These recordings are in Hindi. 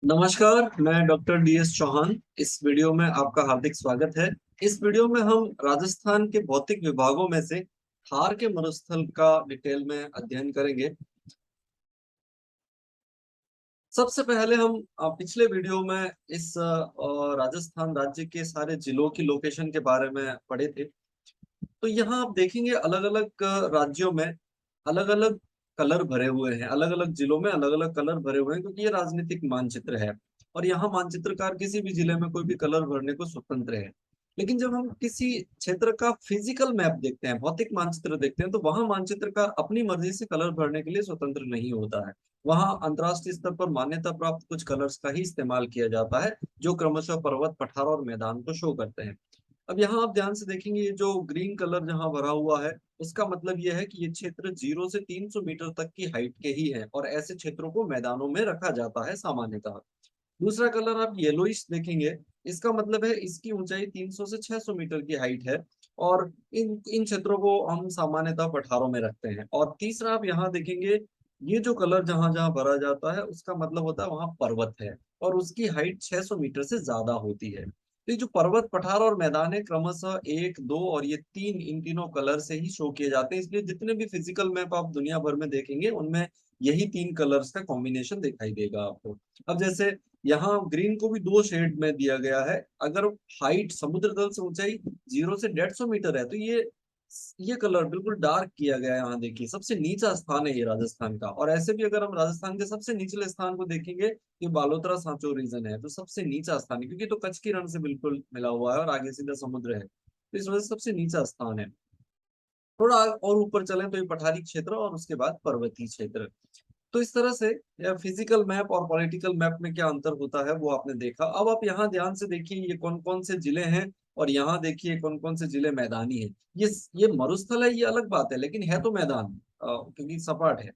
नमस्कार, मैं डॉक्टर DS चौहान। इस वीडियो में आपका हार्दिक स्वागत है। इस वीडियो में हम राजस्थान के भौतिक विभागों में से थार के मरुस्थल का डिटेल में अध्ययन करेंगे। सबसे पहले हम पिछले वीडियो में इस राजस्थान राज्य के सारे जिलों की लोकेशन के बारे में पढ़े थे। तो यहाँ आप देखेंगे अलग अलग राज्यों में अलग अलग कलर भरे हुए हैं, अलग अलग जिलों में अलग अलग कलर भरे हुए हैं, क्योंकि ये राजनीतिक मानचित्र है। और यहाँ मानचित्रकार किसी भी जिले में कोई भी कलर भरने को स्वतंत्र है। लेकिन जब हम किसी क्षेत्र का फिजिकल मैप देखते हैं, भौतिक मानचित्र देखते हैं, तो वहां मानचित्रकार अपनी मर्जी से कलर भरने के लिए स्वतंत्र नहीं होता है। वहां अंतरराष्ट्रीय स्तर पर मान्यता प्राप्त कुछ कलर्स का ही इस्तेमाल किया जाता है, जो क्रमशः पर्वत, पठार और मैदान को शो करते हैं। अब यहाँ आप ध्यान से देखेंगे, ये जो ग्रीन कलर जहाँ भरा हुआ है, उसका मतलब ये है कि ये क्षेत्र 0 से 300 मीटर तक की हाइट के ही है, और ऐसे क्षेत्रों को मैदानों में रखा जाता है सामान्यतः। दूसरा कलर आप येलोइश देखेंगे, इसका मतलब है इसकी ऊंचाई 300 से 600 मीटर की हाइट है, और इन इन क्षेत्रों को हम सामान्यतः पठारों में रखते हैं। और तीसरा आप यहाँ देखेंगे, ये जो कलर जहां जहां भरा जाता है, उसका मतलब होता है वहां पर्वत है, और उसकी हाइट 600 मीटर से ज्यादा होती है। तो ये जो पर्वत, पठार और मैदान है, क्रमशः 1, 2 और ये 3, इन तीनों कलर से ही शो किए जाते हैं। इसलिए जितने भी फिजिकल मैप आप दुनिया भर में देखेंगे, उनमें यही 3 कलर्स का कॉम्बिनेशन दिखाई देगा आपको। अब जैसे यहाँ ग्रीन को भी 2 शेड में दिया गया है। अगर हाइट, समुद्र तल से ऊंचाई 0 से 150 मीटर है, तो ये कलर बिल्कुल डार्क किया गया है। यहाँ देखिए, सबसे नीचा स्थान है ये राजस्थान का। और ऐसे भी अगर हम राजस्थान के सबसे निचले स्थान को देखेंगे, ये बालोतरा सांचो रीजन है, तो सबसे नीचा स्थान है, क्योंकि तो कच्छ की रण से बिल्कुल मिला हुआ है और आगे सीधा समुद्र है, तो इस वजह से सबसे नीचा स्थान है। थोड़ा और ऊपर चलें तो ये पठारी क्षेत्र और उसके बाद पर्वतीय क्षेत्र। तो इस तरह से फिजिकल मैप और पॉलिटिकल मैप में क्या अंतर होता है वो आपने देखा। अब आप यहाँ ध्यान से देखिए, ये कौन कौन से जिले हैं, और यहाँ देखिए कौन कौन से जिले मैदानी हैं। ये मरुस्थल है, ये अलग बात है, लेकिन है तो मैदान, क्योंकि सपाट है।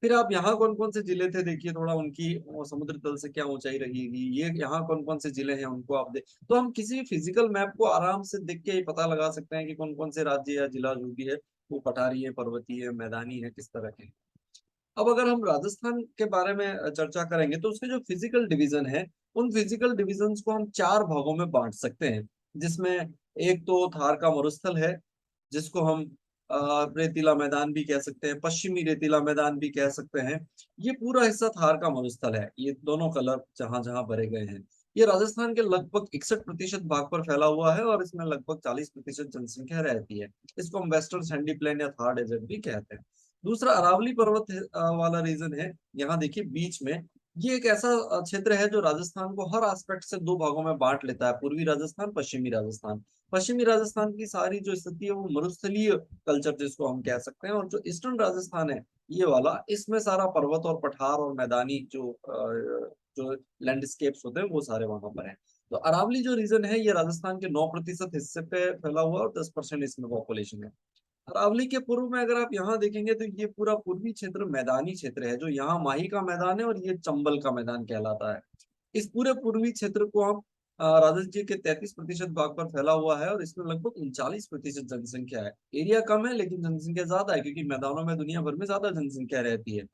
फिर आप यहाँ कौन कौन से जिले थे देखिए, थोड़ा उनकी समुद्र तल से क्या ऊंचाई रहेगी, ये यहाँ कौन कौन से जिले हैं उनको आप देख, तो हम किसी भी फिजिकल मैप को आराम से देख के ये पता लगा सकते हैं कि कौन कौन से राज्य या जिला जो भी है, वो पठारी है, पर्वतीय है, मैदानी है, किस तरह के। अब अगर हम राजस्थान के बारे में चर्चा करेंगे, तो उसके जो फिजिकल डिवीजन है, उन फिजिकल डिविजन्स को हम 4 भागों में बांट सकते हैं। जिसमें एक तो थार का मरुस्थल है, जिसको हम रेतीला मैदान भी कह सकते हैं, पश्चिमी रेतीला मैदान भी कह सकते हैं। ये पूरा हिस्सा थार का मरुस्थल है, ये दोनों कलर जहां जहां भरे गए हैं। ये राजस्थान के लगभग 61% भाग पर फैला हुआ है, और इसमें लगभग 40% जनसंख्या रहती है। इसको हम वेस्टर्न सैंडी प्लेन या थार डेजर्ट भी कहते हैं। दूसरा अरावली पर्वत वाला रीजन है। यहाँ देखिए बीच में, ये एक ऐसा क्षेत्र है जो राजस्थान को हर एस्पेक्ट से 2 भागों में बांट लेता है, पूर्वी राजस्थान, पश्चिमी राजस्थान। पश्चिमी राजस्थान की सारी जो स्थिति है वो मरुस्थलीय कल्चर जिसको हम कह सकते हैं, और जो ईस्टर्न राजस्थान है ये वाला, इसमें सारा पर्वत और पठार और मैदानी जो लैंडस्केप्स होते हैं वो सारे वहां पर हैं। तो अरावली जो रीजन है, ये राजस्थान के 9% हिस्से पे फैला हुआ है, और 10% इसमें पॉपुलेशन है। अरावली के पूर्व में अगर आप यहाँ देखेंगे, तो ये पूरा पूर्वी क्षेत्र मैदानी क्षेत्र है, जो यहाँ माही का मैदान है और ये चंबल का मैदान कहलाता है। इस पूरे पूर्वी क्षेत्र को हम राजस्थान के 33% भाग पर फैला हुआ है, और इसमें लगभग 39% जनसंख्या है। एरिया कम है लेकिन जनसंख्या ज्यादा है, क्योंकि मैदानों में दुनिया भर में ज्यादा जनसंख्या रहती है।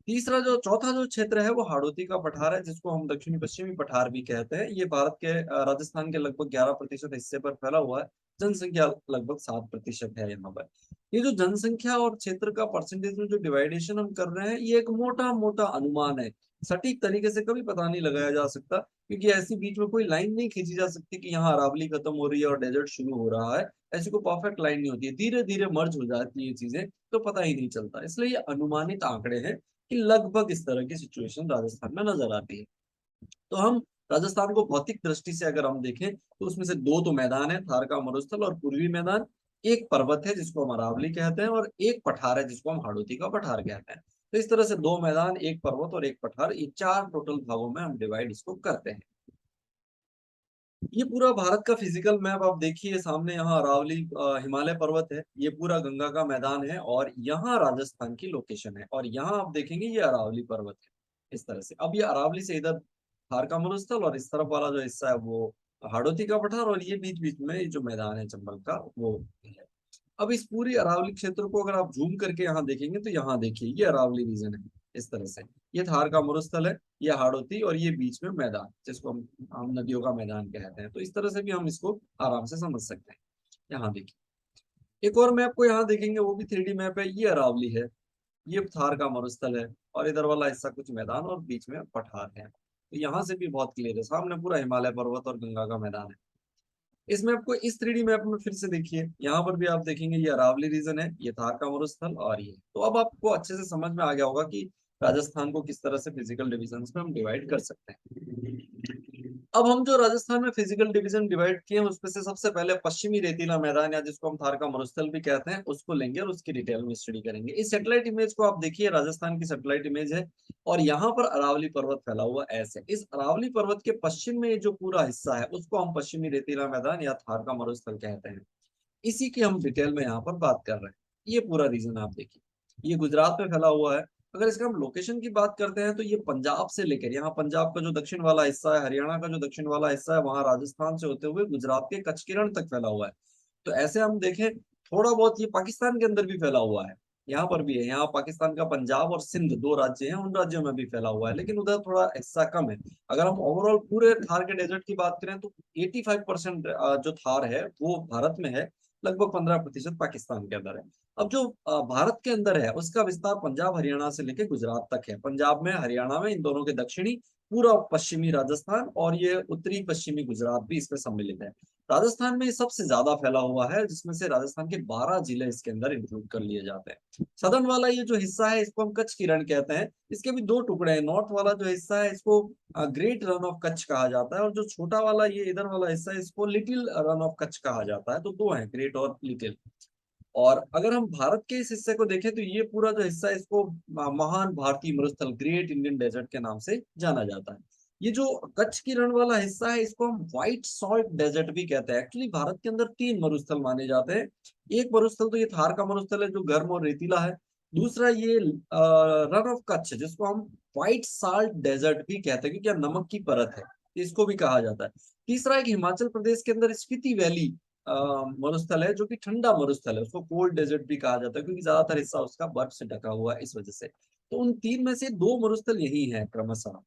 तीसरा जो चौथा जो क्षेत्र है वो हाड़ौती का पठार है, जिसको हम दक्षिणी पश्चिमी पठार भी कहते हैं। ये भारत के राजस्थान के लगभग 11% हिस्से पर फैला हुआ है। जनसंख्या लगभग 7% है यहाँ पर। ये जो जनसंख्या और क्षेत्र का परसेंटेज में जो डिवाइडेशन हम कर रहे हैं, ये एक मोटा मोटा अनुमान है। सटीक तरीके से कभी पता नहीं लगाया जा सकता, क्योंकि ऐसी बीच में कोई लाइन नहीं खींची जा सकती कि यहाँ अरावली खत्म हो रही है और डेजर्ट शुरू हो रहा है। ऐसी कोई परफेक्ट लाइन नहीं होती है, धीरे धीरे मर्ज हो जाती है ये चीजें, तो पता ही नहीं चलता। इसलिए ये अनुमानित आंकड़े हैं कि लगभग इस तरह की सिचुएशन राजस्थान में नजर आती है। तो हम राजस्थान को भौतिक दृष्टि से अगर हम देखें, तो उसमें से 2 तो मैदान है, थार का मरुस्थल और पूर्वी मैदान। एक पर्वत है जिसको हम अरावली कहते हैं, और एक पठार है जिसको हम हाड़ौती का पठार कहते हैं। तो इस तरह से 2 मैदान, एक पर्वत और एक पठार, ये 4 टोटल भागों में हम डिवाइड इसको करते हैं। ये पूरा भारत का फिजिकल मैप आप देखिए सामने, यहाँ अरावली हिमालय पर्वत है, ये पूरा गंगा का मैदान है, और यहाँ राजस्थान की लोकेशन है, और यहाँ आप देखेंगे ये अरावली पर्वत है। इस तरह से अब ये अरावली से इधर थार का मरुस्थल, और इस तरफ वाला जो हिस्सा है वो हाड़ौती का पठार, और ये बीच बीच में जो मैदान है चंबल का वो है। अब इस पूरी अरावली क्षेत्र को अगर आप जूम करके यहाँ देखेंगे, तो यहाँ देखिए ये अरावली रीजन है। इस तरह से। ये थार का मरुस्थल है, ये हाड़ौती, और ये बीच में मैदान जिसको हम नदियों का मैदान कहते हैं। तो इस तरह से भी हम इसको आराम से समझ सकते हैं। यहाँ देखिए एक और मैप को यहाँ देखेंगे, वो भी 3D मैप है। ये अरावली है, ये थार का मरुस्थल है, और इधर वाला हिस्सा कुछ मैदान और बीच में पठार है। तो यहाँ से भी बहुत क्लियर है, सामने पूरा हिमालय पर्वत और गंगा का मैदान है। इस मैप को इस 3D मैप में फिर से देखिए, यहाँ पर भी आप देखेंगे ये अरावली रीजन है, ये थार का मरुस्थल, और ये तो अब आपको अच्छे से समझ में आ गया होगा कि राजस्थान को किस तरह से फिजिकल डिविजन्स में हम डिवाइड कर सकते हैं। अब हम जो राजस्थान में फिजिकल डिवीजन डिवाइड किए हैं उसमें से सबसे पहले पश्चिमी रेतीला मैदान, या जिसको हम थार का मरुस्थल भी कहते हैं, उसको लेंगे और उसकी डिटेल में स्टडी करेंगे। इस सैटेलाइट इमेज को आप देखिए, राजस्थान की सैटेलाइट इमेज है, और यहाँ पर अरावली पर्वत फैला हुआ ऐसे। इस अरावली पर्वत के पश्चिम में जो पूरा हिस्सा है उसको हम पश्चिमी रेतीला मैदान या थार का मरुस्थल कहते हैं। इसी की हम डिटेल में यहाँ पर बात कर रहे हैं। ये पूरा रीजन आप देखिए, ये गुजरात में फैला हुआ है। अगर इसका हम लोकेशन की बात करते हैं तो ये पंजाब से लेकर, यहाँ पंजाब का जो दक्षिण वाला हिस्सा है, हरियाणा का जो दक्षिण वाला हिस्सा है, वहां राजस्थान से होते हुए गुजरात के कच्छ किरण तक फैला हुआ है। तो ऐसे हम देखें, थोड़ा बहुत ये पाकिस्तान के अंदर भी फैला हुआ है, यहाँ पर भी है। यहाँ पाकिस्तान का पंजाब और सिंध दो राज्य हैं, उन राज्यों में भी फैला हुआ है, लेकिन उधर थोड़ा हिस्सा कम है। अगर हम ओवरऑल पूरे थार के डेजर्ट की बात करें तो 85% जो थार है वो भारत में है, लगभग 15% पाकिस्तान के अंदर है। अब जो भारत के अंदर है उसका विस्तार पंजाब हरियाणा से लेकर गुजरात तक है। पंजाब में, हरियाणा में, इन दोनों के दक्षिणी, पूरा पश्चिमी राजस्थान और ये उत्तरी पश्चिमी गुजरात भी इसमें सम्मिलित है। राजस्थान में ये सबसे ज्यादा फैला हुआ है, जिसमें से राजस्थान के 12 जिले इसके अंदर इंक्लूड कर लिए जाते हैं। सदर्न वाला ये जो हिस्सा है इसको हम कच्छ की रण कहते हैं। इसके भी दो टुकड़े हैं। नॉर्थ वाला जो हिस्सा है इसको ग्रेट रन ऑफ कच्छ कहा जाता है, और जो छोटा वाला ये इधर वाला हिस्सा है इसको लिटिल रन ऑफ कच्छ कहा जाता है। तो दो है, ग्रेट और लिटिल। और अगर हम भारत के इस हिस्से को देखें तो ये पूरा जो हिस्सा है इसको महान भारतीय मरुस्थल, ग्रेट इंडियन डेजर्ट के नाम से जाना जाता है। ये जो कच्छ की रण वाला हिस्सा है इसको हम व्हाइट सॉल्ट डेजर्ट भी कहते हैं। एक्चुअली भारत के अंदर तीन मरुस्थल माने जाते हैं। एक मरुस्थल तो ये थार का मरुस्थल है जो गर्म और रेतीला है। दूसरा ये रन ऑफ कच्छ जिसको हम व्हाइट साल्ट डेजर्ट भी कहते हैं, क्योंकि यहाँ नमक की परत है, इसको भी कहा जाता है। तीसरा एक हिमाचल प्रदेश के अंदर स्पीति वैली मरुस्थल है, जो कि ठंडा मरुस्थल है, उसको कोल्ड डेजर्ट भी कहा जाता है, क्योंकि ज्यादातर हिस्सा उसका बर्फ से ढका हुआ है इस वजह से। तो उन तीन में से दो मरुस्थल यही है क्रमशः।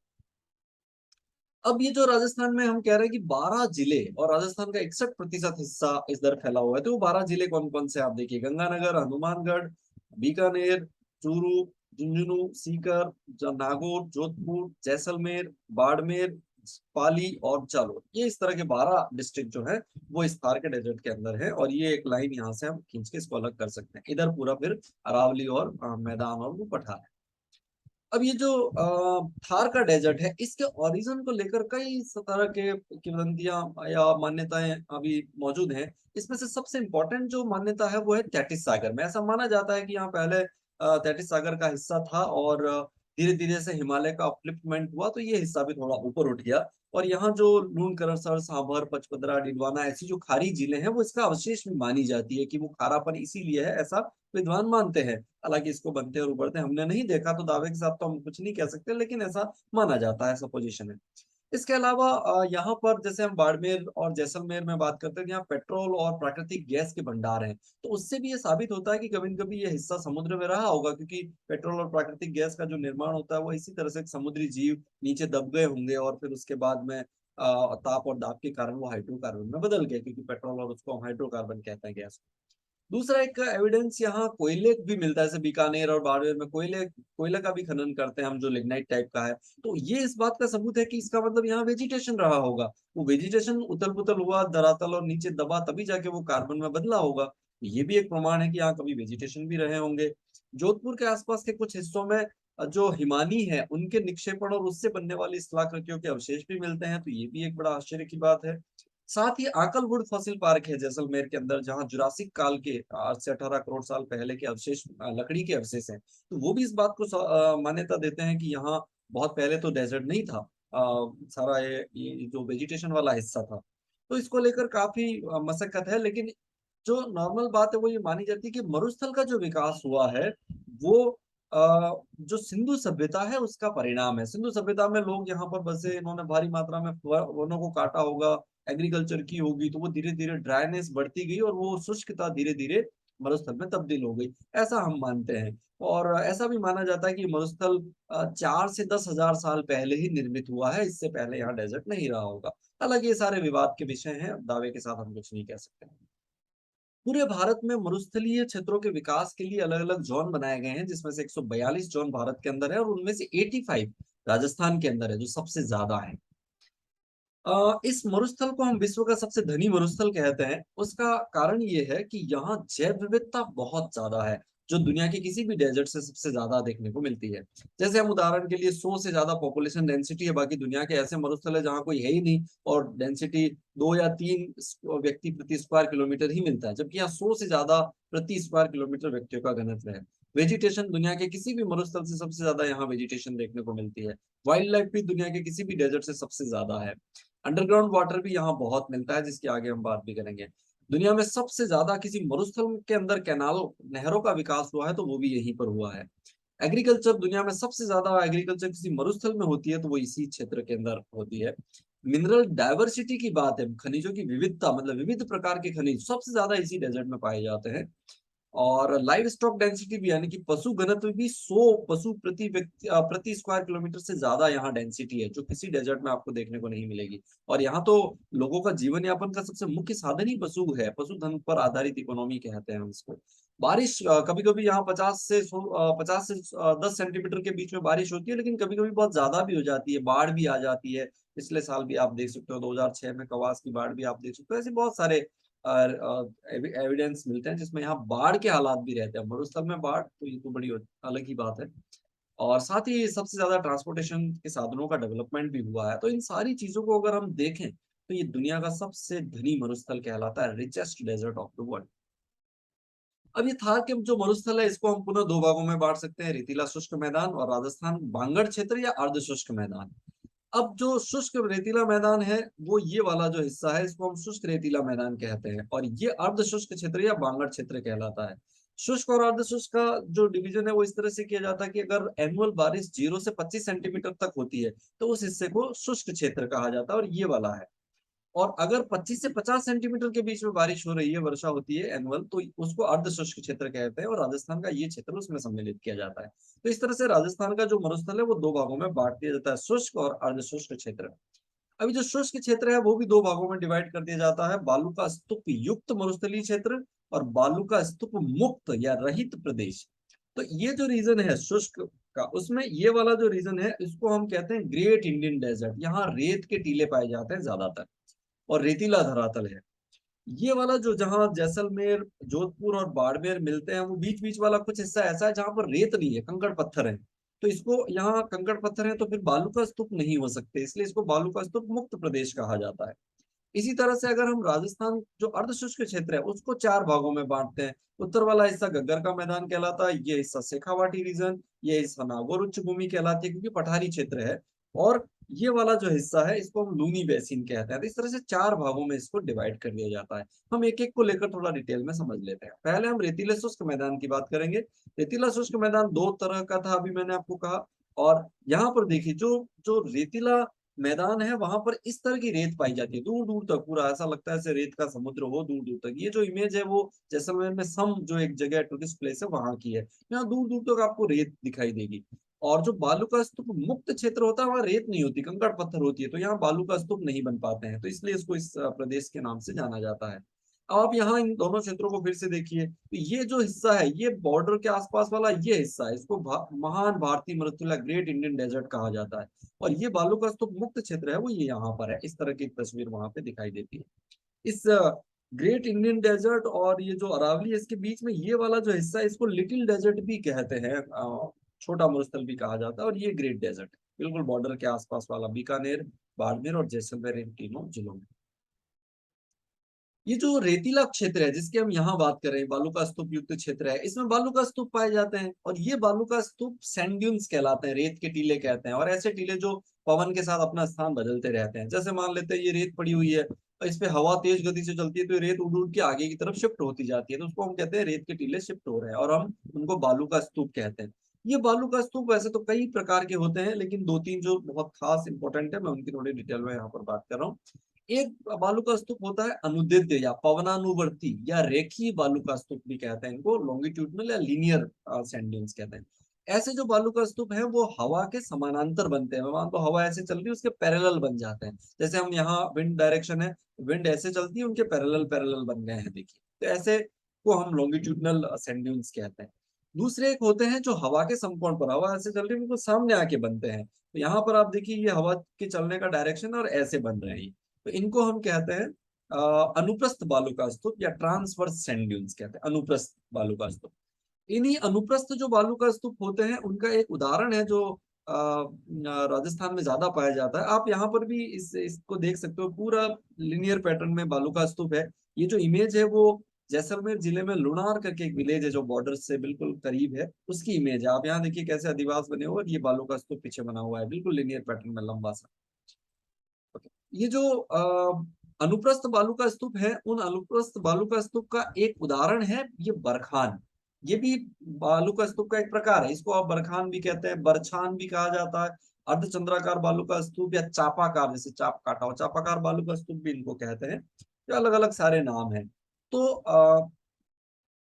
अब ये जो राजस्थान में हम कह रहे हैं कि 12 जिले और राजस्थान का 61% हिस्सा इधर फैला हुआ है, तो वो 12 जिले कौन कौन से आप देखिए, गंगानगर, हनुमानगढ़, बीकानेर, चूरू, झुंझुनू, सीकर, नागौर, जोधपुर, जैसलमेर, बाड़मेर, पाली और जालोर। ये इस तरह के 12 डिस्ट्रिक्ट जो है वो इस थार के डेजर्ट के अंदर है, और ये एक लाइन यहाँ से हम खींच के इसको अलग कर सकते हैं। इधर पूरा फिर अरावली और मैदान और वो पठार है। अब ये जो थार का डेजर्ट है इसके ओरिजिन को लेकर कई तरह के किंवदंतियां या मान्यताएं अभी मौजूद हैं। इसमें से सबसे इंपॉर्टेंट जो मान्यता है वो है तैतीस सागर में। ऐसा माना जाता है कि यहाँ पहले तैतीस सागर का हिस्सा था, और धीरे धीरे से हिमालय का अपलिफ्टमेंट हुआ तो ये हिस्सा भी थोड़ा ऊपर उठ गया, और यहाँ जो लूणकरणसर, सांभर, पचपदरा, डिडवाना ऐसी जो खारी जिले हैं वो इसका अवशेष भी मानी जाती है कि वो खारापन इसीलिए है, ऐसा विद्वान मानते हैं। हालांकि इसको बनते और उभरते हमने नहीं देखा, तो दावे के साथ तो हम कुछ नहीं कह सकते, लेकिन ऐसा माना जाता है, ऐसा पोजीशन है। इसके अलावा यहाँ पर जैसे हम बाड़मेर और जैसलमेर में बात करते हैं, यहाँ पेट्रोल और प्राकृतिक गैस के भंडार हैं, तो उससे भी ये साबित होता है कि कभी न कभी ये हिस्सा समुद्र में रहा होगा, क्योंकि पेट्रोल और प्राकृतिक गैस का जो निर्माण होता है वो इसी तरह से समुद्री जीव नीचे दब गए होंगे, और फिर उसके बाद में ताप और दाब के कारण वो हाइड्रोकार्बन में बदल गए, क्योंकि पेट्रोल और उसको हम हाइड्रोकार्बन कहते हैं, गैस। दूसरा एक एविडेंस यहाँ कोयले भी मिलता है, जैसे बीकानेर और बाड़मेर में कोयले का भी खनन करते हैं हम, जो लिग्नाइट टाइप का है। तो ये इस बात का सबूत है कि इसका मतलब यहाँ वेजिटेशन रहा होगा। वो वेजिटेशन उथल पुथल हुआ धरातल और नीचे दबा, तभी जाके वो कार्बन में बदला होगा। ये भी एक प्रमाण है कि यहाँ कभी वेजिटेशन भी रहे होंगे। जोधपुर के आसपास के कुछ हिस्सों में जो हिमानी है उनके निक्षेपण और उससे बनने वाली स्थलाकृतियों के अवशेष भी मिलते हैं, तो ये भी एक बड़ा आश्चर्य की बात है। साथ ही आकलवुड फॉसिल पार्क है जैसलमेर के अंदर, जहां जुरासिक काल के 8 से 18 करोड़ साल पहले के अवशेष, लकड़ी के अवशेष हैं। तो वो भी इस बात को मान्यता देते हैं कि यहाँ बहुत पहले तो डेजर्ट नहीं था, सारा ये जो वेजिटेशन वाला हिस्सा था। तो इसको लेकर काफी मशक्कत है, लेकिन जो नॉर्मल बात है वो ये मानी जाती है कि मरुस्थल का जो विकास हुआ है वो जो सिंधु सभ्यता है उसका परिणाम है। सिंधु सभ्यता में लोग यहाँ पर बसे, इन्होंने भारी मात्रा में वनों को काटा होगा, एग्रीकल्चर की होगी, तो वो धीरे धीरे ड्राइनेस बढ़ती गई और वो शुष्कता धीरे धीरे मरुस्थल में तब्दील हो गई, ऐसा हम मानते हैं। और ऐसा भी माना जाता है कि मरुस्थल 4 से 10 हजार साल पहले ही निर्मित हुआ है, इससे पहले यहाँ डेजर्ट नहीं रहा होगा। हालांकि ये सारे विवाद के विषय हैं, दावे के साथ हम कुछ नहीं कह सकते। पूरे भारत में मरुस्थलीय क्षेत्रों के विकास के लिए अलग अलग जोन बनाए गए हैं, जिसमें से 142 जोन भारत के अंदर है और उनमें से 85 राजस्थान के अंदर है, जो सबसे ज्यादा है। इस मरुस्थल को हम विश्व का सबसे धनी मरुस्थल कहते हैं। उसका कारण ये है कि यहाँ जैव विविधता बहुत ज्यादा है, जो दुनिया के किसी भी डेजर्ट से सबसे ज्यादा देखने को मिलती है। जैसे हम उदाहरण के लिए 100 से ज्यादा पॉपुलेशन डेंसिटी है, बाकी दुनिया के ऐसे मरुस्थल है जहाँ कोई है ही नहीं, और डेंसिटी 2 या 3 व्यक्ति प्रति स्क्वायर किलोमीटर ही मिलता है, जबकि यहाँ 100 से ज्यादा प्रति स्क्वायर किलोमीटर व्यक्तियों का घनत्व है। वेजिटेशन दुनिया के किसी भी मरुस्थल से सबसे ज्यादा यहाँ वेजिटेशन देखने को मिलती है। वाइल्ड लाइफ भी दुनिया के किसी भी डेजर्ट से सबसे ज्यादा है। अंडरग्राउंड वाटर भी यहाँ बहुत मिलता है, जिसकी आगे हम बात भी करेंगे। दुनिया में सबसे ज्यादा किसी मरुस्थल के अंदर कैनाल नहरों का विकास हुआ है तो वो भी यहीं पर हुआ है। एग्रीकल्चर दुनिया में सबसे ज्यादा एग्रीकल्चर किसी मरुस्थल में होती है तो वो इसी क्षेत्र के अंदर होती है। मिनरल डाइवर्सिटी की बात है, खनिजों की विविधता, मतलब विविध प्रकार के खनिज सबसे ज्यादा इसी डेजर्ट में पाए जाते हैं। और लाइव स्टॉक डेंसिटी भी, यानी कि पशु घनत्व भी 100 पशु प्रति व्यक्ति प्रति स्क्वायर किलोमीटर से ज्यादा यहाँ डेंसिटी है, जो किसी डेजर्ट में आपको देखने को नहीं मिलेगी। और यहाँ तो लोगों का जीवन यापन का सबसे मुख्य साधन ही पशु है, पशुधन पर आधारित इकोनॉमी कहते हैं हम इसको। बारिश कभी कभी यहाँ 50 से 10 सेंटीमीटर के बीच में बारिश होती है, लेकिन कभी कभी बहुत ज्यादा भी हो जाती है, बाढ़ भी आ जाती है। पिछले साल भी आप देख सकते हो, 2006 में कवास की बाढ़ भी आप देख सकते हो। ऐसे बहुत सारे एविडेंस मिलते हैं जिसमें यहाँ बाढ़ के हालात भी रहते हैं। मरुस्थल में बाढ़ तो ये तो बड़ी अलग ही बात है। और साथ ही सबसे ज्यादा ट्रांसपोर्टेशन के साधनों का डेवलपमेंट भी हुआ है। तो इन सारी चीजों को अगर हम देखें तो ये दुनिया का सबसे धनी मरुस्थल कहलाता है, richest desert of the world. अब ये था कि जो मरुस्थल है इसको हम पुनः दो भागों में बांट सकते हैं, रेतीला शुष्क मैदान और राजस्थान बांगड़ क्षेत्र या अर्ध शुष्क मैदान। अब जो शुष्क रेतीला मैदान है वो ये वाला जो हिस्सा है, इसको हम शुष्क रेतीला मैदान कहते हैं, और ये अर्ध शुष्क क्षेत्र या बांगड़ क्षेत्र कहलाता है। शुष्क और अर्ध शुष्क का जो डिवीजन है वो इस तरह से किया जाता है कि अगर एनुअल बारिश 0 से 25 सेंटीमीटर तक होती है तो उस हिस्से को शुष्क क्षेत्र कहा जाता है, और ये वाला है। और अगर 25 से 50 सेंटीमीटर के बीच में बारिश हो रही है, वर्षा होती है एनुअल, तो उसको अर्ध शुष्क क्षेत्र कहते हैं, और राजस्थान का ये क्षेत्र उसमें सम्मिलित किया जाता है। तो इस तरह से राजस्थान का जो मरुस्थल है वो दो भागों में बांट दिया जाता है, शुष्क और अर्ध शुष्क क्षेत्र। अभी जो शुष्क क्षेत्र है वो भी दो भागों में डिवाइड कर दिया जाता है, बालू का स्तूप युक्त मरुस्थलीय क्षेत्र और बालू का स्तूप मुक्त या रहित प्रदेश। तो ये जो रीजन है शुष्क का, उसमें ये वाला जो रीजन है इसको हम कहते हैं ग्रेट इंडियन डेजर्ट। यहाँ रेत के टीले पाए जाते हैं ज्यादातर, और रेतीला धरातल है। ये वाला जो जहाँ जैसलमेर, जोधपुर और बाड़मेर मिलते हैं, वो बीच बीच वाला कुछ हिस्सा ऐसा है जहाँ पर रेत नहीं है, कंकड़ पत्थर है। तो इसको, यहाँ कंकड़ पत्थर है तो फिर बालू का स्तूप नहीं हो सकते, इसलिए इसको बालू का स्तूप मुक्त प्रदेश कहा जाता है। इसी तरह से अगर हम राजस्थान जो अर्धशुष्क क्षेत्र है उसको चार भागों में बांटते हैं। उत्तर वाला हिस्सा गग्गर का मैदान कहलाता है, ये हिस्सा शेखावाटी रीजन, ये हिस्सा नागौर उच्च भूमि कहलाती है क्योंकि पठारी क्षेत्र है, और ये वाला जो हिस्सा है इसको हम लूनी बेसिन कहते हैं। तो इस तरह से चार भागों में इसको डिवाइड कर दिया जाता है। हम एक एक को लेकर थोड़ा डिटेल में समझ लेते हैं। पहले हम रेतीले शुष्क मैदान की बात करेंगे। रेतीला शुष्क मैदान दो तरह का था, अभी मैंने आपको कहा। और यहाँ पर देखिए, जो जो रेतीला मैदान है वहां पर इस तरह की रेत पाई जाती है दूर दूर तक, पूरा ऐसा लगता है जैसे रेत का समुद्र हो दूर दूर तक। ये जो इमेज है वो जैसलमेर में सम जो एक जगह टूरिस्ट प्लेस है वहां की है। यहाँ दूर दूर तक आपको रेत दिखाई देगी। और जो बालू का स्तूप मुक्त क्षेत्र होता है वहां रेत नहीं होती, कंकड़ पत्थर होती है, तो यहाँ बालू का स्तूप नहीं बन पाते हैं, तो इसलिए इसको इस प्रदेश के नाम से जाना जाता है। अब आप यहाँ इन दोनों क्षेत्रों को फिर से देखिए, तो ये जो हिस्सा है, ये बॉर्डर के आसपास वाला ये हिस्सा है, इसको महान भारतीय मरुस्थल या ग्रेट इंडियन डेजर्ट कहा जाता है। और ये बालू का स्तूप मुक्त क्षेत्र है वो ये यहाँ पर है, इस तरह की तस्वीर वहां पे दिखाई देती है। इस ग्रेट इंडियन डेजर्ट और ये जो अरावली है इसके बीच में ये वाला जो हिस्सा है इसको लिटिल डेजर्ट भी कहते हैं, छोटा मरुस्थल भी कहा जाता है। और ये ग्रेट डेजर्ट बिल्कुल बॉर्डर के आसपास वाला बीकानेर, बाड़मेर और जैसलमेर, इन तीनों जिलों में। ये जो रेतीला क्षेत्र है जिसकी हम यहाँ बात कर रहे हैं, बालू का स्तूप युक्त क्षेत्र है, इसमें बालू का स्तूप पाए जाते हैं, और ये बालू का स्तूप सैंड ड्यून्स कहलाते हैं, रेत के टीले कहते हैं। और ऐसे टीले जो पवन के साथ अपना स्थान बदलते रहते हैं। जैसे मान लेते हैं ये रेत पड़ी हुई है और इस पे हवा तेज गति से चलती है तो ये रेत उड़ उड़ के आगे की तरफ शिफ्ट होती जाती है, तो उसको हम कहते हैं रेत के टीले शिफ्ट हो रहे हैं, और हम उनको बालू का स्तूप कहते हैं। ये बालू का स्तूप वैसे तो कई प्रकार के होते हैं, लेकिन दो तीन जो बहुत खास इंपॉर्टेंट है मैं उनकी थोड़ी डिटेल में यहाँ पर बात कर रहा हूँ। एक बालू का स्तूप होता है अनुदैर्ध्य या पवनानुवर्ती या रेखीय बालू का स्तूप भी कहते हैं इनको, लॉन्गिट्यूडनल या लीनियर सैंड ड्यून्स कहते हैं। ऐसे जो बालू का स्तूप है वो हवा के समानांतर बनते हैं, मान लो हवा ऐसे चल रही है उसके पैरेलल बन जाते हैं। जैसे हम यहाँ विंड डायरेक्शन है, विंड ऐसे चलती है, उनके पैरेलल पैरेलल बन गए हैं, देखिए। तो ऐसे को हम लॉन्गिट्यूडनल सैंड ड्यून्स कहते हैं। दूसरे एक होते हैं जो हवा के समकोण पर, हवा ऐसे चल रही है बिल्कुल सामने आके बनते हैं। तो यहाँ पर आप देखिए ये हवा के चलने का डायरेक्शन और ऐसे बन रहे हैं, तो इनको हम कहते हैं अनुप्रस्थ बालू का स्तूप या ट्रांसवर्स सैंड ड्यून्स कहते हैं, अनुप्रस्थ बालू का स्तूप। इन्हीं अनुप्रस्थ जो बालू का स्तूप होते हैं उनका एक उदाहरण है जो राजस्थान में ज्यादा पाया जाता है। आप यहाँ पर भी इसको देख सकते हो, पूरा लिनियर पैटर्न में बालू का स्तूप है। ये जो इमेज है वो जैसलमेर जिले में लुणार करके एक विलेज है जो बॉर्डर से बिल्कुल करीब है, उसकी इमेज है। आप यहाँ देखिए कैसे अधिवास बने हुए और ये बालू का स्तूप पीछे बना हुआ है, बिल्कुल लिनियर पैटर्न में लंबा सा। ये जो अनुप्रस्थ बालू का स्तूप है, उन अनुप्रस्थ बालू का स्तूप का एक उदाहरण है ये बरखान। ये भी बालू का स्तूप का एक प्रकार है, इसको आप बरखान भी कहते हैं, बरछान भी कहा जाता है। अर्धचंद्राकार बालू का स्तूप या चापाकार, जैसे चाप काटा हुआ चापाकार बालू का स्तूप भी इनको कहते हैं। ये अलग अलग सारे नाम हैं। तो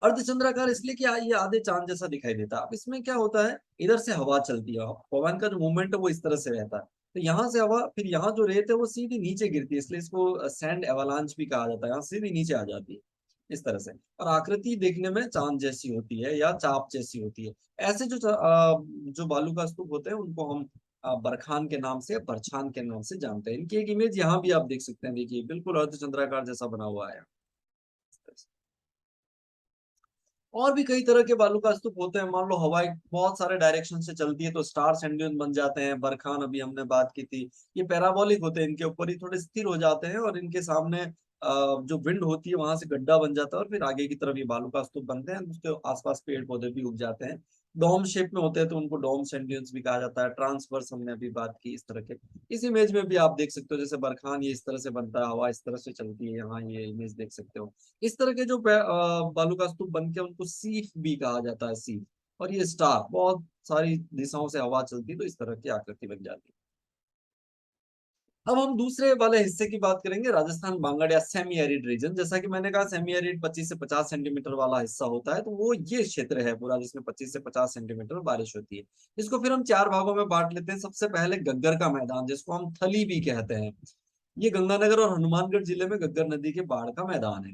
अर्धचंद्राकार इसलिए कि ये आधे चांद जैसा दिखाई देता है। अब इसमें क्या होता है, इधर से हवा चलती है, पवन का जो मूवमेंट है वो इस तरह से रहता है, तो यहाँ से हवा, फिर यहाँ जो रेत है वो सीधी नीचे गिरती है, इसलिए इसको सैंड एवालांच भी कहा जाता है, यहाँ सीधी नीचे आ जाती है इस तरह से। और आकृति देखने में चांद जैसी होती है या चाप जैसी होती है। ऐसे जो बालू का स्तूप होते हैं उनको हम बरखान के नाम से, बरछान के नाम से जानते हैं। इनकी एक इमेज यहाँ भी आप देख सकते हैं, देखिए बिल्कुल अर्धचंद्राकार जैसा बना हुआ है। और भी कई तरह के बालू का स्तूप होते हैं, मान लो हवाई बहुत सारे डायरेक्शन से चलती है तो स्टार सैंड बन जाते हैं। बरखान अभी हमने बात की थी, ये पैराबोलिक होते हैं, इनके ऊपर ही थोड़े स्थिर हो जाते हैं और इनके सामने जो विंड होती है वहां से गड्ढा बन जाता है और फिर आगे की तरफ ये बालू का स्तूप बनते हैं, उसके आसपास पेड़ पौधे भी उग जाते हैं। डोम शेप में होते हैं तो उनको डोम सैंड भी कहा जाता है। ट्रांसवर्स हमने अभी बात की इस तरह के। इस इमेज में भी आप देख सकते हो जैसे बरखान ये इस तरह से बनता है, हवा इस तरह से चलती है, यहाँ ये इमेज देख सकते हो। इस तरह के जो बालू का स्तूप बन के उनको सीफ भी कहा जाता है, सीफ। और ये स्टार, बहुत सारी दिशाओं से हवा चलती है तो इस तरह की आकृति बन जाती है। अब हम दूसरे वाले हिस्से की बात करेंगे, राजस्थान बांगड़ या सेमी एरिड रीजन। जैसा कि मैंने कहा सेमी एरिड 25 से 50 सेंटीमीटर वाला हिस्सा होता है, तो वो ये क्षेत्र है पूरा जिसमें 25 से 50 सेंटीमीटर बारिश होती है। इसको फिर हम चार भागों में बांट लेते हैं। सबसे पहले गग्गर का मैदान, जिसको हम थली भी कहते हैं, ये गंगानगर और हनुमानगढ़ जिले में गग्गर नदी के बाढ़ का मैदान है।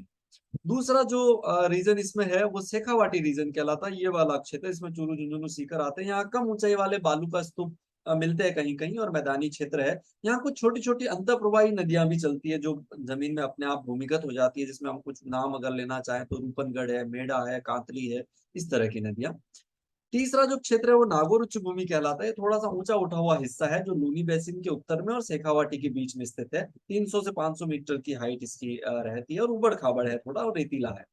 दूसरा जो रीजन इसमें है वो शेखावाटी रीजन कहलाता है, ये वाला क्षेत्र, इसमें चूरू झुंझुनू सीकर आते हैं। यहाँ कम ऊंचाई वाले बालू का स्तूप मिलते हैं कहीं कहीं, और मैदानी क्षेत्र है। यहाँ कुछ छोटी छोटी अंतर प्रवाही नदियां भी चलती है जो जमीन में अपने आप भूमिगत हो जाती है, जिसमें हम कुछ नाम अगर लेना चाहें तो रूपनगढ़ है, मेढा है, कांतली है, इस तरह की नदियां। तीसरा जो क्षेत्र है वो नागौर उच्च भूमि कहलाता है, थोड़ा सा ऊंचा उठा हुआ हिस्सा है जो लूनी बेसिन के उत्तर में और शेखावाटी के बीच में स्थित है। 300 से 500 मीटर की हाइट इसकी रहती है और उबड़ खाबड़ है थोड़ा, और रेतीला है।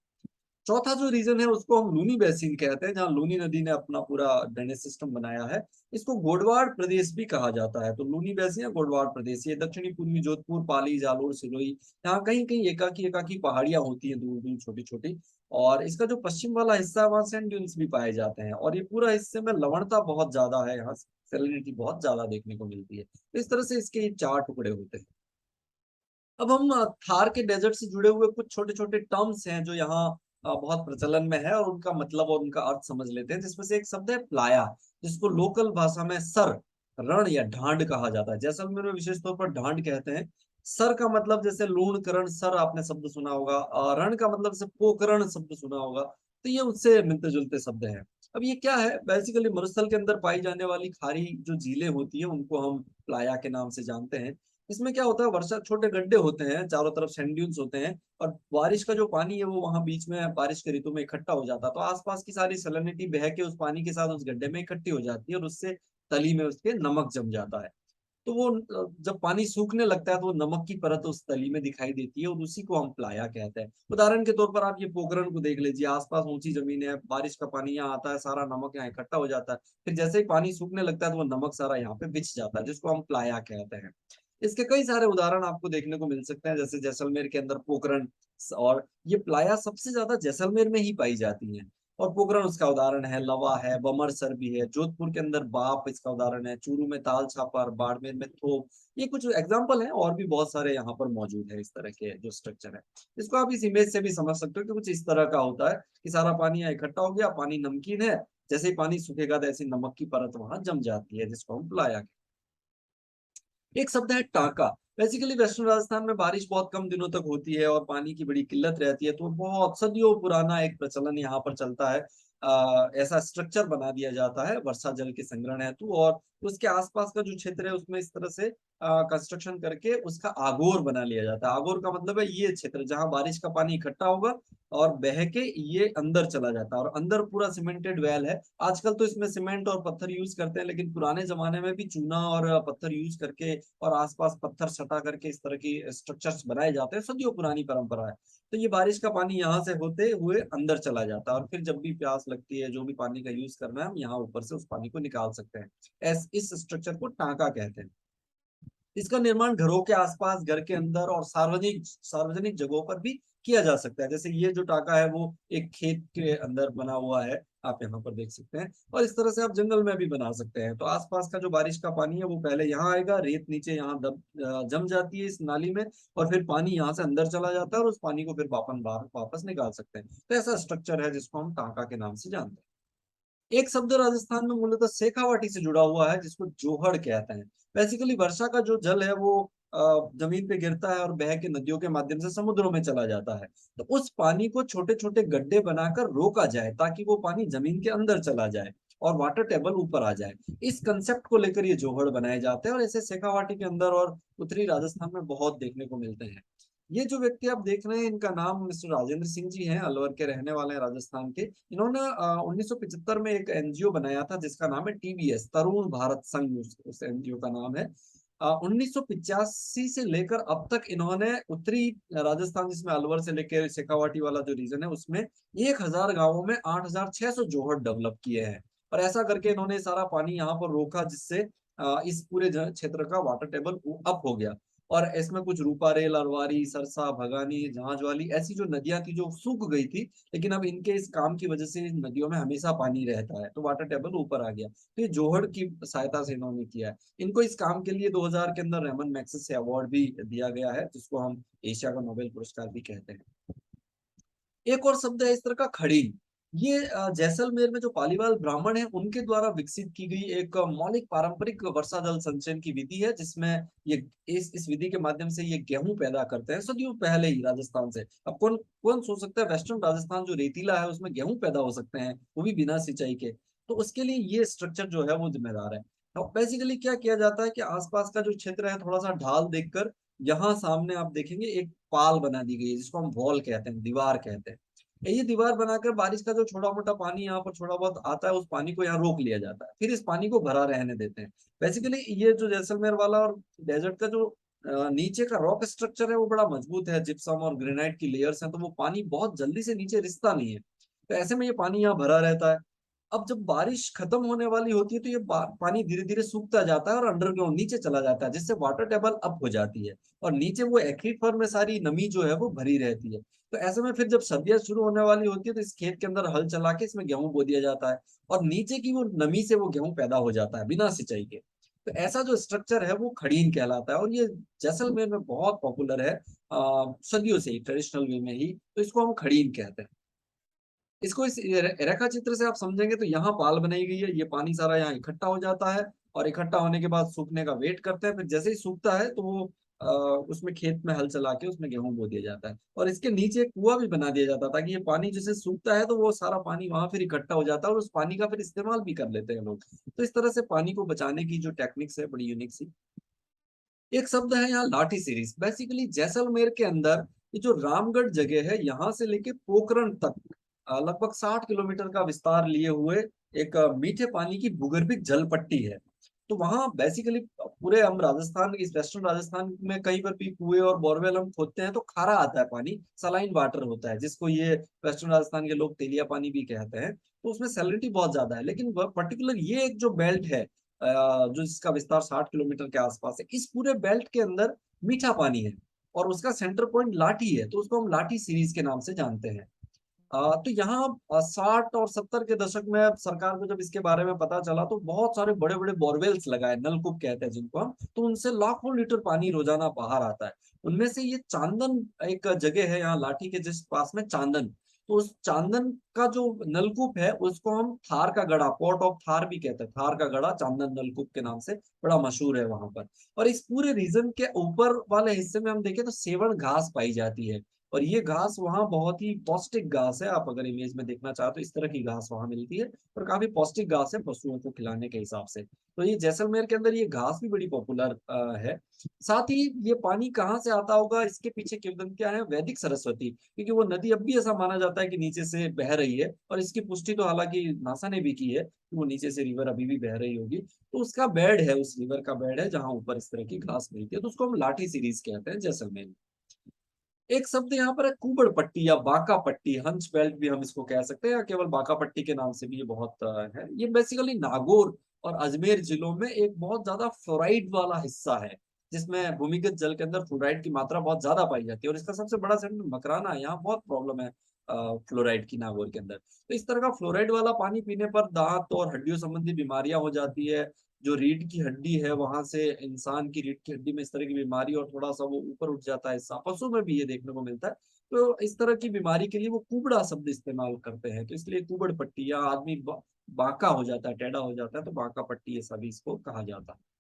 चौथा जो रीजन है उसको हम लूनी बेसिन कहते हैं, जहाँ लूनी नदी ने अपना पूरा ड्रेनेज सिस्टम बनाया है। इसको गोडवाड़ प्रदेश भी कहा जाता है। तो लूनी बेसिन या गोडवाड़ प्रदेश, ये दक्षिणी पूर्वी जोधपुर, पाली, जालोर, सिरोही, यहाँ कहीं कहीं एकाकी एकाकी पहाड़ियां होती हैं दूर दूर छोटी छोटी। और इसका जो पश्चिम वाला हिस्सा है वहाँ सैंड ड्यून्स भी पाए जाते हैं, और ये पूरा हिस्से में लवणता बहुत ज्यादा है, यहाँ सैलिनिटी बहुत ज्यादा देखने को मिलती है। तो इस तरह से इसके ये चार टुकड़े होते हैं। अब हम थार के डेजर्ट से जुड़े हुए कुछ छोटे छोटे टर्म्स हैं जो यहाँ बहुत प्रचलन में है, और उनका मतलब और उनका अर्थ समझ लेते हैं। जिसमें से एक शब्द है प्लाया, जिसको लोकल भाषा में सर, रण या ढांड कहा जाता है। जैसलमेर में विशेष तौर पर ढांड कहते हैं। सर का मतलब जैसे लूण करण सर आपने शब्द सुना होगा, रण का मतलब जैसे पोकरण शब्द सुना होगा, तो ये उससे मिलते जुलते शब्द हैं। अब ये क्या है, बेसिकली मरुस्थल के अंदर पाई जाने वाली खारी जो झीलें होती हैं उनको हम प्लाया के नाम से जानते हैं। इसमें क्या होता है, वर्षा, छोटे गड्ढे होते हैं, चारों तरफ सैंड ड्यून्स होते हैं, और बारिश का जो पानी है वो वहां बीच में बारिश के ऋतु में इकट्ठा हो जाता है, तो आसपास की सारी सैलिनिटी बह के उस पानी के साथ उस गड्ढे में इकट्ठी हो जाती है और उससे तली में उसके नमक जम जाता है। तो वो जब पानी सूखने लगता है तो वो नमक की परत उस तली में दिखाई देती है, और उसी को हम प्लाया कहते हैं। उदाहरण के तौर पर आप ये पोखरण को देख लीजिए, आसपास ऊंची जमीन है, बारिश का पानी यहाँ आता है, सारा नमक यहाँ इकट्ठा हो जाता है, फिर जैसे ही पानी सूखने लगता है तो वो नमक सारा यहाँ पे बिछ जाता है, जिसको हम प्लाया कहते हैं। इसके कई सारे उदाहरण आपको देखने को मिल सकते हैं, जैसे जैसलमेर के अंदर पोखरण, और ये प्लाया सबसे ज्यादा जैसलमेर में ही पाई जाती है। और पोखरण उसका उदाहरण है, लवा है, बमरसर भी है, जोधपुर के अंदर बाप इसका उदाहरण है, चूरू में ताल छापर, बाड़मेर में थोप। ये कुछ एग्जाम्पल हैं, और भी बहुत सारे यहाँ पर मौजूद है इस तरह के जो स्ट्रक्चर है। इसको आप इस इमेज से भी समझ सकते हो कि कुछ इस तरह का होता है कि सारा पानी यहाँ इकट्ठा हो गया, पानी नमकीन है, जैसे ही पानी सूखेगा तो ऐसी नमक की परत वहां जम जाती है, जिसको हम प्लाया। एक शब्द है टाका। बेसिकली वेस्टर्न राजस्थान में बारिश बहुत कम दिनों तक होती है और पानी की बड़ी किल्लत रहती है, तो बहुत सदियों पुराना एक प्रचलन यहाँ पर चलता है। ऐसा स्ट्रक्चर बना दिया जाता है वर्षा जल के संग्रहण हेतु, और उसके आसपास का जो क्षेत्र है उसमें इस तरह से कंस्ट्रक्शन करके उसका आगोर बना लिया जाता है। आगोर का मतलब है ये क्षेत्र जहां बारिश का पानी इकट्ठा होगा और बह के ये अंदर चला जाता है, और अंदर पूरा सीमेंटेड वेल है। आजकल तो इसमें सीमेंट और पत्थर यूज करते हैं, लेकिन पुराने जमाने में भी चूना और पत्थर यूज करके और आसपास पत्थर सटा करके इस तरह की स्ट्रक्चर्स बनाए जाते हैं, सदियों पुरानी परंपरा है। तो ये बारिश का पानी यहाँ से होते हुए अंदर चला जाता है, और फिर जब भी प्यास लगती है, जो भी पानी का यूज करना है, हम यहाँ ऊपर से उस पानी को निकाल सकते हैं। इस स्ट्रक्चर को टांका कहते हैं। इसका निर्माण घरों के आसपास, घर के अंदर और सार्वजनिक सार्वजनिक जगहों पर भी किया जा सकता है। जैसे ये जो टाका है वो एक खेत के अंदर बना हुआ है, आप यहाँ पर देख सकते हैं, और इस तरह से आप जंगल में भी बना सकते हैं। तो आसपास का जो बारिश का पानी है वो पहले यहाँ आएगा, रेत नीचे यहाँ जम जाती है इस नाली में, और फिर पानी यहाँ से अंदर चला जाता है, और उस पानी को फिर वापस निकाल सकते हैं। तो ऐसा स्ट्रक्चर है जिसको हम टाका के नाम से जानते हैं। एक शब्द राजस्थान में मूलतः शेखावाटी से जुड़ा हुआ है, जिसको जोहड़ कहते हैं। बेसिकली वर्षा का जो जल है वो जमीन पे गिरता है और बह के नदियों के माध्यम से समुद्रों में चला जाता है। तो उस पानी को छोटे छोटे गड्ढे बनाकर रोका जाए, ताकि वो पानी जमीन के अंदर चला जाए और वाटर टेबल ऊपर आ जाए। इस कंसेप्ट को लेकर ये जोहड़ बनाए जाते हैं, और ऐसे शेखावाटी के अंदर और उत्तरी राजस्थान में बहुत देखने को मिलते हैं। ये जो व्यक्ति आप देख रहे हैं, इनका नाम मिस्टर राजेंद्र सिंह जी हैं, अलवर के रहने वाले हैं, राजस्थान के। इन्होंने 1975 में एक एनजीओ बनाया था जिसका नाम है टीबीएस, तरुण भारत संघ, उस एनजीओ का नाम है। 1985 से लेकर अब तक इन्होंने उत्तरी राजस्थान, जिसमें अलवर से लेकर शेखावाटी वाला जो रीजन है उसमें 1000 गांवों में 8600 जोहड़ डेवलप किए हैं। और ऐसा करके इन्होंने सारा पानी यहाँ पर रोका, जिससे इस पूरे क्षेत्र का वाटर टेबल अप हो गया। और इसमें कुछ रूपारेल, अरवारी, सरसा, भगानी, जहाज वाली ऐसी जो नदियां थी जो सूख गई थी, लेकिन अब इनके इस काम की वजह से इन नदियों में हमेशा पानी रहता है, तो वाटर टेबल ऊपर आ गया। तो ये जोहड़ की सहायता से इन्होंने किया है। इनको इस काम के लिए 2000 के अंदर रेमन मैग्सेसे अवार्ड भी दिया गया है, जिसको हम एशिया का नोबेल पुरस्कार भी कहते हैं। एक और शब्द है इस तरह का, खड़ी। ये जैसलमेर में जो पालीवाल ब्राह्मण है उनके द्वारा विकसित की गई एक मौलिक पारंपरिक वर्षा जल संचयन की विधि है, जिसमें ये इस विधि के माध्यम से ये गेहूं पैदा करते हैं सदियों पहले ही राजस्थान से। अब कौन कौन सोच सकता है वेस्टर्न राजस्थान जो रेतीला है उसमें गेहूं पैदा हो सकते हैं, वो भी बिना सिंचाई के। तो उसके लिए ये स्ट्रक्चर जो है वो जिम्मेदार है। तो बेसिकली क्या किया जाता है कि आसपास का जो क्षेत्र है थोड़ा सा ढाल देखकर, यहाँ सामने आप देखेंगे एक पाल बना दी गई है, जिसको हम वॉल कहते हैं, दीवार कहते हैं। ये दीवार बनाकर बारिश का जो छोटा मोटा पानी यहाँ पर थोड़ा बहुत आता है, उस पानी को यहाँ रोक लिया जाता है, फिर इस पानी को भरा रहने देते हैं। बेसिकली ये जो जैसलमेर वाला और डेजर्ट का जो नीचे का रॉक स्ट्रक्चर है वो बड़ा मजबूत है, जिप्सम और ग्रेनाइट की लेयर्स हैं, तो वो पानी बहुत जल्दी से नीचे रिसता नहीं है। तो ऐसे में ये पानी यहाँ भरा रहता है। अब जब बारिश खत्म होने वाली होती है तो ये पानी धीरे धीरे सूखता जाता है और अंडरग्राउंड नीचे चला जाता है, जिससे वाटर टेबल अप हो जाती है, और नीचे वो एक्वीफर में सारी नमी जो है वो भरी रहती है। तो ऐसे में फिर जब सर्दियां शुरू होने वाली होती है तो इस खेत के अंदर हल चला के इसमें गेहूं बो दिया जाता है, और नीचे की वो नमी से वो गेहूं पैदा हो जाता है बिना सिंचाई के। तो ऐसा जो स्ट्रक्चर है वो खड़ीन कहलाता है, और ये जैसलमेर में बहुत पॉपुलर है सदियों से ही, ट्रेडिशनल वे में ही, तो इसको हम खड़ीन कहते हैं। इसको इस रेखा चित्र से आप समझेंगे तो यहाँ पाल बनाई गई है, ये पानी सारा यहाँ इकट्ठा हो जाता है, और इकट्ठा होने के बाद सूखने का वेट करते हैं, फिर जैसे ही सूखता है तो वो उसमें खेत में हल चला के उसमें गेहूं बो दिया जाता है, और इसके नीचे एक कुआं भी बना दिया जाता है, ताकि ये पानी जैसे सूखता है तो वो सारा पानी वहां फिर इकट्ठा हो जाता है, और उस पानी का फिर इस्तेमाल भी कर लेते हैं लोग। तो इस तरह से पानी को बचाने की जो टेक्निक्स है बड़ी यूनिक सी। एक शब्द है यहाँ लाठी सीरीज। बेसिकली जैसलमेर के अंदर ये जो रामगढ़ जगह है, यहाँ से लेके पोखरण तक लगभग 60 किलोमीटर का विस्तार लिए हुए एक मीठे पानी की भूगर्भिक जल पट्टी है। तो वहां बेसिकली पूरे हम राजस्थान, इस वेस्टर्न राजस्थान में कहीं पर भी कुएं और बोरवेल हम खोदते हैं तो खारा आता है पानी, सलाइन वाटर होता है, जिसको ये वेस्टर्न राजस्थान के लोग तेलिया पानी भी कहते हैं। तो उसमें सैलिनिटी बहुत ज्यादा है, लेकिन वह पर्टिकुलर ये एक जो बेल्ट है जो जिसका विस्तार 60 किलोमीटर के आसपास है, इस पूरे बेल्ट के अंदर मीठा पानी है, और उसका सेंटर पॉइंट लाठी है, तो उसको हम लाठी सीरीज के नाम से जानते हैं। तो यहाँ 60 और 70 के दशक में सरकार को जब इसके बारे में पता चला तो बहुत सारे बड़े बड़े बोरवेल्स लगाए, नलकूप कहते हैं जिनको हम, तो उनसे लाखों लीटर पानी रोजाना बाहर आता है। उनमें से ये चांदन एक जगह है यहाँ लाठी के जिस पास में, चांदन, तो उस चांदन का जो नलकूप है उसको हम थार का गड़ा, पोर्ट ऑफ थार भी कहते हैं, थार का गड़ा चांदन नलकूप के नाम से बड़ा मशहूर है वहां पर। और इस पूरे रीजन के ऊपर वाले हिस्से में हम देखें तो सेवण घास पाई जाती है, और ये घास वहाँ बहुत ही पौष्टिक घास है। आप अगर इमेज में देखना चाहो तो इस तरह की घास वहाँ मिलती है, और काफी पौष्टिक घास है पशुओं को खिलाने के हिसाब से। तो ये जैसलमेर के अंदर ये घास भी बड़ी पॉपुलर है। साथ ही ये पानी कहाँ से आता होगा, इसके पीछे किंवदंतियां है वैदिक सरस्वती, क्योंकि वो नदी अब भी ऐसा माना जाता है कि नीचे से बह रही है, और इसकी पुष्टि तो हालांकि नासा ने भी की है कि वो नीचे से रिवर अभी भी बह रही होगी। तो उसका बेड है, उस रिवर का बेड है जहाँ ऊपर इस तरह की घास मिलती है, तो उसको हम लाठी सीरीज कहते हैं जैसलमेर। एक शब्द यहाँ पर है कुबड़ पट्टी या बाका पट्टी, हंस बेल्ट भी हम इसको कह सकते हैं, या केवल बाका पट्टी के नाम से भी ये बहुत है। ये बेसिकली नागौर और अजमेर जिलों में एक बहुत ज्यादा फ्लोराइड वाला हिस्सा है, जिसमें भूमिगत जल के अंदर फ्लोराइड की मात्रा बहुत ज्यादा पाई जाती है, और इसका सबसे बड़ा सेंटर मकराना है। यहाँ बहुत प्रॉब्लम है फ्लोराइड की नागौर के अंदर। तो इस तरह का फ्लोराइड वाला पानी पीने पर दांत और हड्डियों संबंधी बीमारियां हो जाती है। जो रीढ़ की हड्डी है वहां से इंसान की रीढ़ की हड्डी में इस तरह की बीमारी, और थोड़ा सा वो ऊपर उठ जाता है हिस्सा, पशु में भी ये देखने को मिलता है। तो इस तरह की बीमारी के लिए वो कुबड़ा शब्द इस्तेमाल करते हैं, तो इसलिए कुबड़ पट्टी, या आदमी बाका हो जाता है, टेढ़ा हो जाता है, तो बाका पट्टी ये सभी इसको कहा जाता है।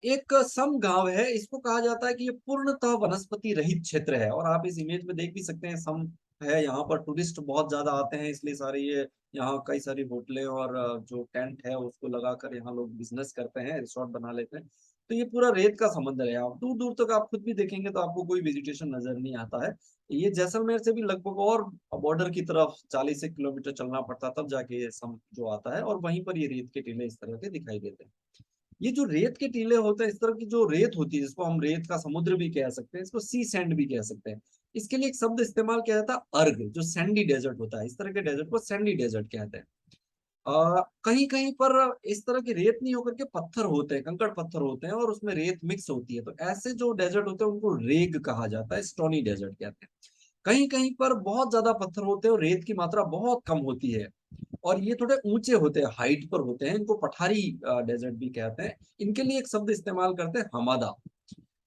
एक सम गांव है, इसको कहा जाता है कि ये पूर्णतः वनस्पति रहित क्षेत्र है, और आप इस इमेज में देख भी सकते हैं सम है। यहाँ पर टूरिस्ट बहुत ज्यादा आते हैं, इसलिए सारे ये यहाँ कई सारी होटलें और जो टेंट है उसको लगाकर यहाँ लोग बिजनेस करते हैं, रिसोर्ट बना लेते हैं। तो ये पूरा रेत का समुद्र है, आप दूर दूर तक आप खुद भी देखेंगे तो आपको कोई वेजिटेशन नजर नहीं आता है। ये जैसलमेर से भी लगभग और बॉर्डर की तरफ 40 किलोमीटर चलना पड़ता, तब जाके ये सम जो आता है, और वहीं पर ये रेत के टीले इस तरह के दिखाई देते हैं। ये जो रेत के टीले होते हैं, इस तरह की जो रेत होती है, जिसको हम रेत का समुद्र भी कह सकते हैं, इसको सी सैंड भी कह सकते हैं। इसके लिए एक शब्द इस्तेमाल किया जाता है अर्ग, जो सैंडी डेजर्ट होता है, इस तरह के डेजर्ट को सैंडी डेजर्ट कहते हैं। कहीं कहीं पर इस तरह की रेत नहीं होकर के पत्थर होते हैं, कंकड़ पत्थर होते हैं, और उसमें रेत मिक्स होती है, तो ऐसे जो डेजर्ट होते हैं उनको रेग कहा जाता है, स्टोनी डेजर्ट कहते हैं। कहीं कहीं पर बहुत ज्यादा पत्थर होते हैं और रेत की मात्रा बहुत कम होती है, और ये थोड़े ऊंचे होते हैं, हाइट पर होते हैं, इनको पठारी डेजर्ट भी कहते हैं। इनके लिए एक शब्द इस्तेमाल करते हैं हमादा।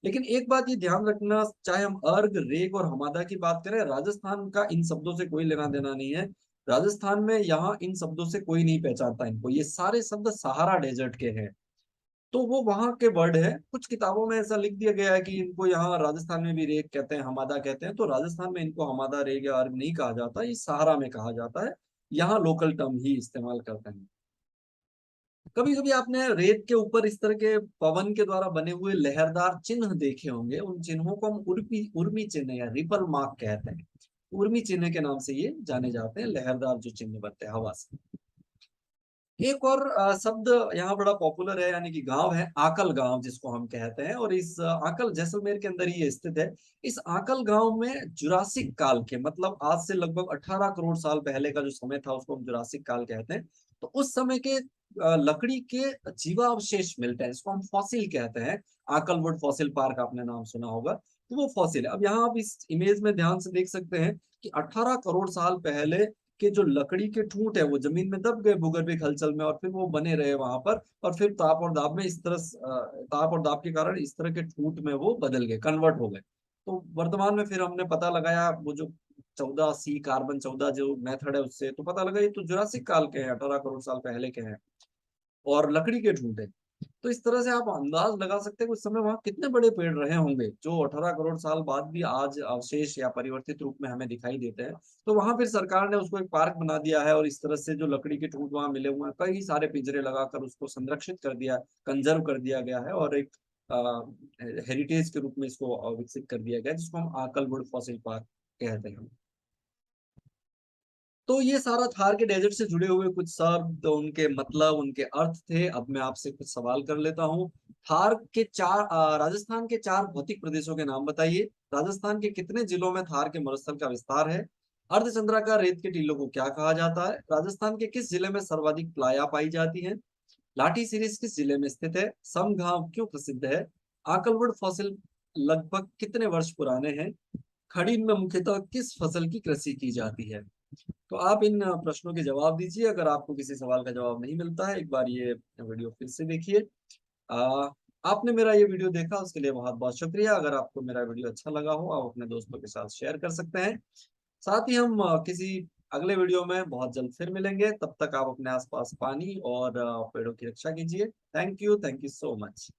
लेकिन एक बात ये ध्यान रखना, चाहे हम अर्ग, रेग और हमादा की बात करें, राजस्थान का इन शब्दों से कोई लेना देना नहीं है। राजस्थान में यहाँ इन शब्दों से कोई नहीं पहचानता इनको, ये सारे शब्द सहारा डेजर्ट के हैं, तो वो वहां के वर्ड है। कुछ किताबों में ऐसा लिख दिया गया है कि इनको यहाँ राजस्थान में भी रेग कहते हैं, हमादा कहते हैं, तो राजस्थान में इनको हमादा, रेग या अर्ग नहीं कहा जाता, ये सहारा में कहा जाता है। यहाँ लोकल टर्म ही इस्तेमाल करते हैं। कभी कभी आपने रेत के ऊपर इस तरह के पवन के द्वारा बने हुए लहरदार चिन्ह देखे होंगे, उन चिन्हों को हम उर्मी उर्मी चिन्ह या रिपल मार्क कहते हैं। उर्मी चिन्ह के नाम से ये जाने जाते हैं, लहरदार जो चिन्ह बनते हैं हवा से। एक और शब्द यहाँ बड़ा पॉपुलर है, यानी कि गांव है, आकल गांव जिसको हम कहते हैं, और इस आकल जैसलमेर के अंदर ही ये स्थित है। इस आकल गांव में जुरासिक काल के, मतलब आज से लगभग 18 करोड़ साल पहले का जो समय था उसको हम जुरासिक काल कहते हैं। तो उस समय के लकड़ी के जीवावशेष मिलते हैं, इसको हम फॉसिल कहते हैं। आकलवुड फॉसिल पार्क आपने नाम सुना होगा, तो वो फॉसिल है। अब यहाँ आप इस इमेज में ध्यान से देख सकते हैं कि 18 करोड़ साल पहले कि जो लकड़ी के ठूंठ है वो जमीन में दब गए भूगर्भिक हलचल में, और फिर वो बने रहे वहां पर, और फिर ताप और दाब में इस तरह ताप और दाब के कारण इस तरह के ठूंठ में वो बदल गए, कन्वर्ट हो गए। तो वर्तमान में फिर हमने पता लगाया, वो जो 14C कार्बन 14 जो मेथड है उससे, तो पता लगा ये तो जुरासिक काल के हैं, 18 करोड़ साल पहले के हैं, और लकड़ी के ठूंठ है। तो इस तरह से आप अंदाज लगा सकते हैं कि उस समय वहां कितने बड़े पेड़ रहे होंगे, जो 18 करोड़ साल बाद भी आज अवशेष या परिवर्तित रूप में हमें दिखाई देते हैं। तो वहां फिर सरकार ने उसको एक पार्क बना दिया है, और इस तरह से जो लकड़ी के ठूंठ वहां मिले हुए हैं, कई सारे पिंजरे लगाकर उसको संरक्षित कर दिया, कंजर्व कर दिया गया है, और एक हेरिटेज के रूप में इसको विकसित कर दिया गया है, जिसको हम आकलवुड फॉसिल पार्क कहते हैं। तो ये सारा थार के डेजर्ट से जुड़े हुए कुछ शब्द, उनके मतलब, उनके अर्थ थे। अब मैं आपसे कुछ सवाल कर लेता हूँ। थार के चार राजस्थान के 4 भौतिक प्रदेशों के नाम बताइए। राजस्थान के कितने जिलों में थार के मरुस्थल का विस्तार है? अर्धचंद्राकार रेत के टीलों को क्या कहा जाता है? राजस्थान के किस जिले में सर्वाधिक प्लाया पाई जाती है? लाठी सीरीज किस जिले में स्थित है? समगांव क्यों प्रसिद्ध है? आकलवुड फॉसिल लगभग कितने वर्ष पुराने हैं? खड़ी में मुख्यतः किस फसल की कृषि की जाती है? तो आप इन प्रश्नों के जवाब दीजिए। अगर आपको किसी सवाल का जवाब नहीं मिलता है, एक बार ये वीडियो फिर से देखिए। आ, आपने मेरा ये वीडियो देखा उसके लिए बहुत बहुत शुक्रिया। अगर आपको मेरा वीडियो अच्छा लगा हो, आप अपने दोस्तों के साथ शेयर कर सकते हैं। साथ ही हम किसी अगले वीडियो में बहुत जल्द फिर मिलेंगे। तब तक आप अपने आसपास पानी और पेड़ों की रक्षा कीजिए। Thank you so much.